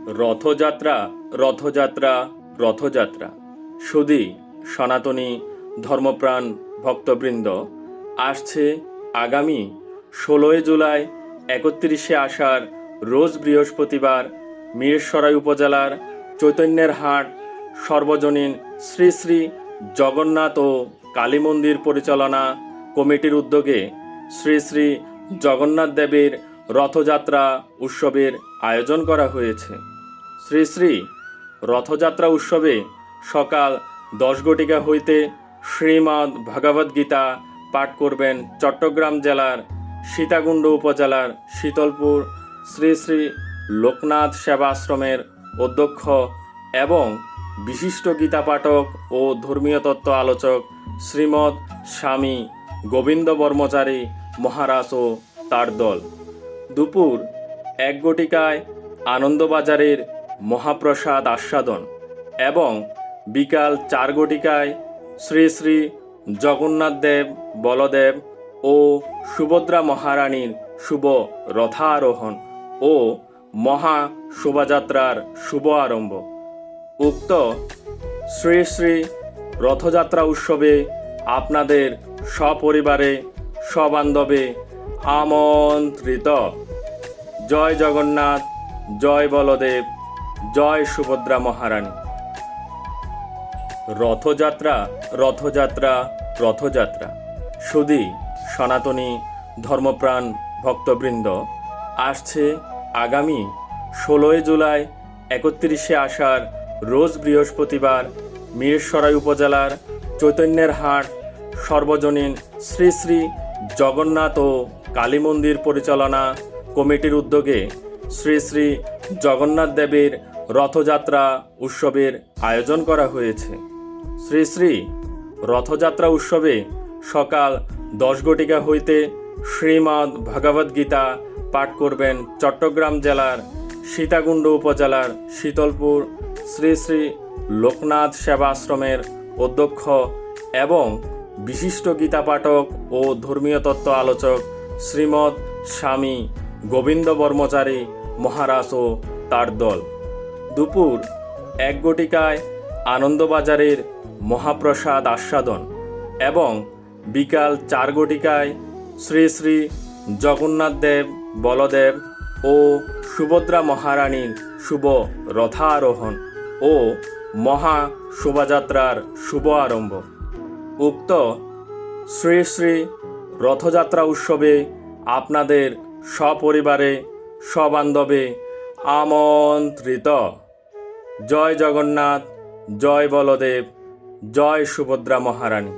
রথযাত্রা রথযাত্রা রথযাত্রা সুধী সনাতনী ধর্মপ্রাণ ভক্তবৃন্দ, আসছে আগামী 16 জুলাই 31শে আষাঢ় রোজ বৃহস্পতিবার মিরসরাই উপজেলার চৈতন্যের হাট সর্বজনীন শ্রী শ্রী জগন্নাথ ও কালী মন্দির পরিচালনা কমিটির উদ্যোগে শ্রী শ্রী জগন্নাথ দেবের রথযাত্রা উৎসবের আয়োজন করা হয়েছে। শ্রী শ্রী রথযাত্রা উৎসবে সকাল 10 ঘটিকা হইতে শ্রীমদ্ ভগবদ্গীতা পাঠ করবেন চট্টগ্রাম জেলার সীতাকুণ্ড উপজেলার শীতলপুর শ্রী শ্রী লোকনাথ সেবা আশ্রমের অধ্যক্ষ এবং বিশিষ্ট গীতা পাঠক ও ধর্মীয় তত্ত্ব আলোচক শ্রীমৎ স্বামী গোবিন্দ বর্মচারী মহারাজ ও তার দল। দুপুর 1 ঘটিকায় আনন্দবাজারের মহাপ্রসাদ আস্বাদন এবং বিকাল 4 ঘটিকায় শ্রী শ্রী জগন্নাথ দেব বলদেব ও সুভদ্রা মহারানীর শুভ রথারোহণ ও মহা শোভাযাত্রার শুভ আরম্ভ। উক্ত শ্রী শ্রী রথযাত্রা উৎসবে আপনাদের সপরিবারে সবান্ধবে আমন্ত্রিত। জয় জগন্নাথ, জয় বলদেব, জয় সুভদ্রা মহারানী। রথযাত্রা রথযাত্রা রথযাত্রা সুধী সনাতনী ধর্মপ্রাণ ভক্তবৃন্দ, আসছে আগামী 16 জুলাই 31শে আষাঢ় রোজ বৃহস্পতিবার মিরসরাই উপজেলার চৈতন্যের হাট সর্বজনীন শ্রী শ্রী জগন্নাথ ও কালী মন্দির পরিচালনা কমিটির উদ্যোগে শ্রী শ্রী জগন্নাথ দেবের রথযাত্রা উৎসবের আয়োজন করা হয়েছে। শ্রী শ্রী রথযাত্রা উৎসবে সকাল 10 ঘটিকা হইতে শ্রীমদ্ ভগবদ্গীতা পাঠ করবেন চট্টগ্রাম জেলার সীতাকুণ্ড উপজেলার শীতলপুর শ্রী শ্রী লোকনাথ সেবা আশ্রমের অধ্যক্ষ এবং বিশিষ্ট গীতা পাঠক ও ধর্মীয় তত্ত্ব আলোচক শ্রীমৎ স্বামী গোবিন্দ বর্মচারী মহারাজ ও তার দল। দুপুর 1 ঘটিকায় আনন্দবাজারের মহাপ্রসাদ আস্বাদন এবং বিকাল 4 ঘটিকায় শ্রী শ্রী জগন্নাথ দেব বলদেব ও সুভদ্রা মহারানীর শুভ রথারোহণ ও মহা শোভাযাত্রার শুভ আরম্ভ। উক্ত শ্রী শ্রী রথযাত্রা উৎসবে আপনাদের সপরিবারে সবান্ধবে আমন্ত্রিত। জয় জগন্নাথ, জয় বলদেব, জয় সুভদ্রা মহারানী।